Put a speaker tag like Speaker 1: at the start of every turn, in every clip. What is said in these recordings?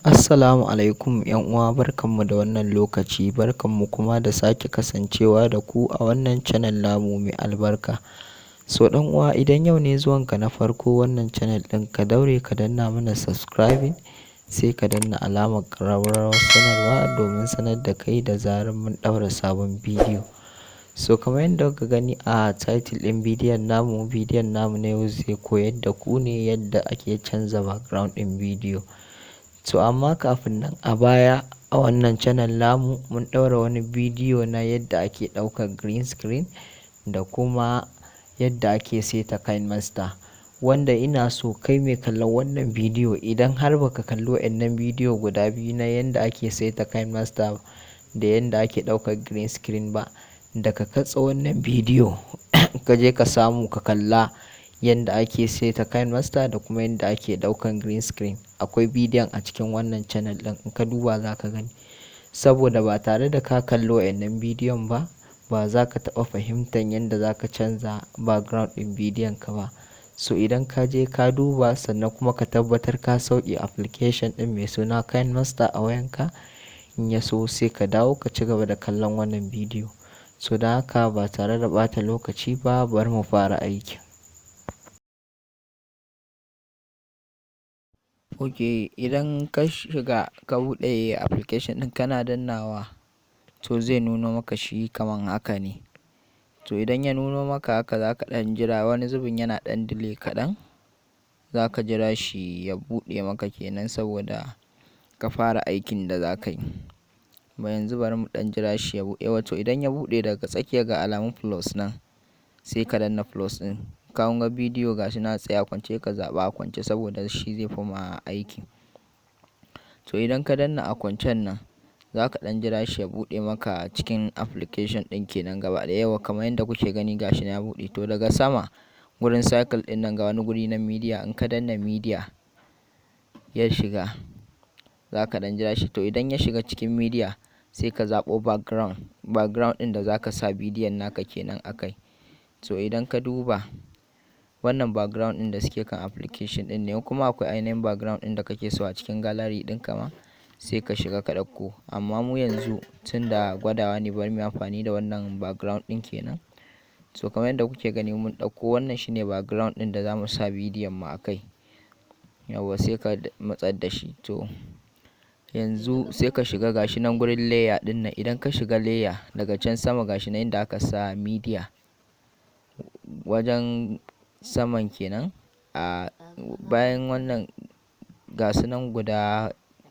Speaker 1: Assalamu alaikum uwa, barkanmu da wannan lokaci, barkanmu kuma da sake kasancewa da ku a wannan channel namu mai albarka. So ɗan uwa, idan yau ne zuwanka na farko wannan channel ɗin, ka daure ka danna mana subscribing, sai ka danna alamar ƙararrawar sanarwa domin sanar da kai da zarar mun ɗaura sabon bidiyo. So kamar yadda kuka gani a title ɗin bidiyon namu na yau zai koyar da ku ne yadda ake canza background ɗin bidiyo. To amma kafin nan, a baya a wannan channel namu mun ɗaura wani bidiyo na yadda ake ɗaukar green screen da kuma yadda ake saita KineMaster, wanda ina so kai mai kallon wannan bidiyo idan har baka kalli waɗannan bidiyo guda biyu na yadda ake saita KineMaster da yadda ake ɗaukar green screen ba, da ka katse wannan bidiyo ka je ka samu ka kalla yadda ake saita KineMaster da kuma yadda ake ɗaukan green screen. Akwai bidiyon a cikin wannan channel ɗin, in ka duba za ka gani. Saboda ba tare da ka kalli waɗannan bidiyon ba za ka taɓa fahimtar yadda za ka canza background ɗin bidiyon ka ba. So idan ka je ka duba, sannan kuma ka tabbatar ka sauke application ɗin mai suna KineMaster a wayanka, in ya so sai ka dawo ka ci gaba da kallon wannan bidiyo. So don haka ba tare da ɓata lokaci ba, bari mu fara aikin. Ok, idan ka shiga ka buɗe application ɗin kana dannawa, to zai nuno maka shi kaman haka ne. To idan ya nuno maka haka, za ka ɗan jira, wani zubin yana ɗan delay kaɗan. Za ka jira shi ya buɗe maka kenan saboda ka fara aikin da za ka yi. Yanzu bari mu ɗan jira shi ya buɗe. Wato idan ya buɗe, daga tsakiya ga alamun plus nan, sai ka danna plus ɗin. Ka ga bidiyo gashi na tsaye a kwance, ka zaɓa a kwance saboda shi zai fi ma aiki. To idan ka danna a kwancen nan, za ka ɗan jira shi ya buɗe maka cikin application ɗin kenan gaba ɗaya. Kamar yadda kuke gani gashi na ya buɗe. To daga sama gurin circle ɗin nan ga wani guri na media, in ka danna media ya shiga, za ka ɗan jira shi. To idan ya shiga cikin media, sai ka zaɓo background ɗin da za ka sa bidiyon naka kenan a kai. To idan ka duba wannan background ɗin da suke kan application ɗin ne, kuma akwai ainihin background ɗin da kake so a cikin gallery ɗin ka ma, sai ka shiga ka ɗauko. Amma mu yanzu tunda gwadawa ne, bari mu yi amfani da wannan background ɗin kenan. So kamar yadda kuke gani mun ɗauko, wannan shine background ɗin da za mu sa bidiyon mu a kai. Yauwa sai ka matsar da shi. To yanzu sai ka shiga gashi nan gurin layer ɗin nan. Idan ka shiga layer, daga can sama gashi nan inda aka sa media, wajen saman kenan. Bayan wannan gasu nan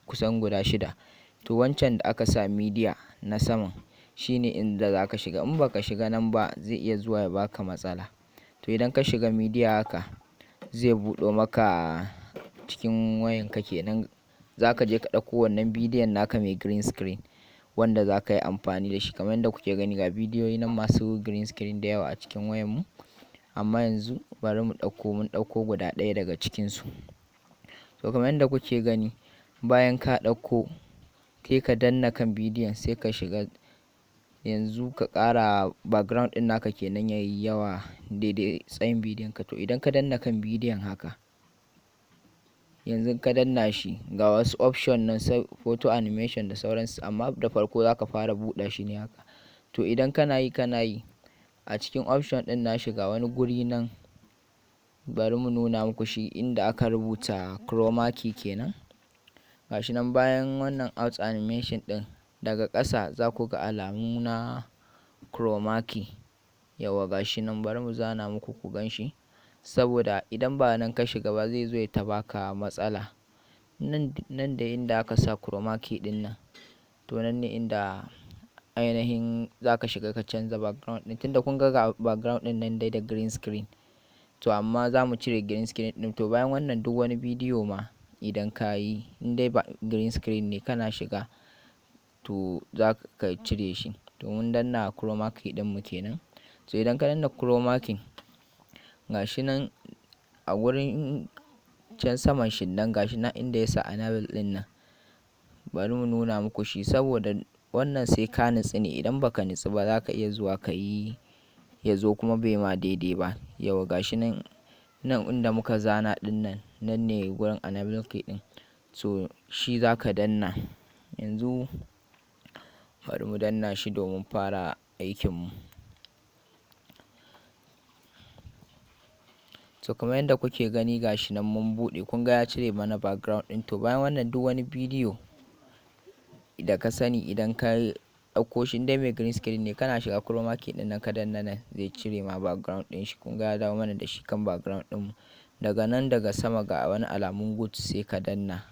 Speaker 1: kusan guda shida. To wancan da aka sa media na saman shine inda za ka shiga. In ba ka shiga nan ba, zai iya zuwa ya baka matsala. To idan ka shiga media haka, zai buɗo maka cikin wayanka kenan. Za ka je ka ɗauko wannan bidiyon naka mai green screen wanda za ka yi amfani da shi. Kamar yadda kuke gani ga bidiyoyi nan masu green screen da yawa a cikin wayanmu. Amma yanzu bari mun ɗauko guda ɗaya daga cikinsu. To kamar yadda kuke gani, bayan ka ɗauko, sai ka danna kan bidiyon, sai ka shiga. Yanzu ka ƙara background ɗin naka kenan yayi yawa daidai tsayin bidiyon ka. To idan ka danna kan bidiyon haka, yanzu ka danna shi, ga wasu option nan, photo animation da sauransu. Amma da farko za ka fara buɗe shi ne haka. To idan kana yi a cikin option ɗin na shiga wani guri nan, bari mu nuna muku shi inda aka rubuta chroma key kenan. Gashi nan bayan wannan out animation ɗin, daga ƙasa za ku ga alamu na chroma key. Yauwa gashi nan, bari mu zana muku ku gan shi. Saboda idan ba nan ka shiga ba, zai zo ya ta baka matsala. Nan da inda aka sa chroma key ɗin nan, to nan ne inda ainihin za ka shiga ka canza background ɗin. Tunda kun ga background ɗin nan dai da green screen. To amma za mu cire green screen ɗin. To bayan wannan duk wani bidiyo ma idan ka yi, in dai ba green screen ne kana shiga, to za ka cire shi. To mun danna chroma key ɗin mu kenan. To idan ka danna chroma key, gashi nan a gurin can saman shi nan, gashi nan inda ya sa enable ɗin nan. Bari mu nuna muku shi saboda wannan sai ka nitsu ne. Idan baka nitsu ba, za ka iya zuwa ka yi, ya zo kuma bai ma daidai ba. Yauwa gashi nan inda muka zana ɗin nan ne gurin enable key ɗin. so shi za ka danna. Yanzu bari mu danna shi domin fara aikinmu. So kamar yadda kuke gani gashi nan mun buɗe, kun ga ya cire mana background ɗin. To bayan wannan duk wani bidiyo da ka sani idan ka ɗauko shi indai mai green screen ne, kana shiga chroma key ɗin nan ka danna nan zai cire ma background ɗin shi. Kun ga ya dawo mana da shi kan background ɗinmu. Daga nan daga sama ga wani alamun good sai ka danna.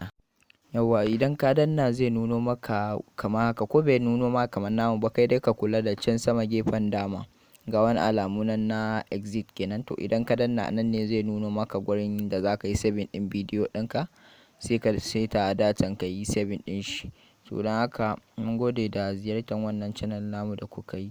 Speaker 1: Yawwa idan ka danna zai nuno maka kamar haka, ko bai nuno maka kamar namu ba kai dai ka kula da can sama gefen dama ga wani alamu nan na exit kenan. To idan ka danna nan ne zai nuno maka gurin da za ka yi saving ɗin bidiyo ɗinka, sai ka saita datan ka yi saving ɗin shi. To don haka mun gode da ziyartar wannan channel namu da kuka yi.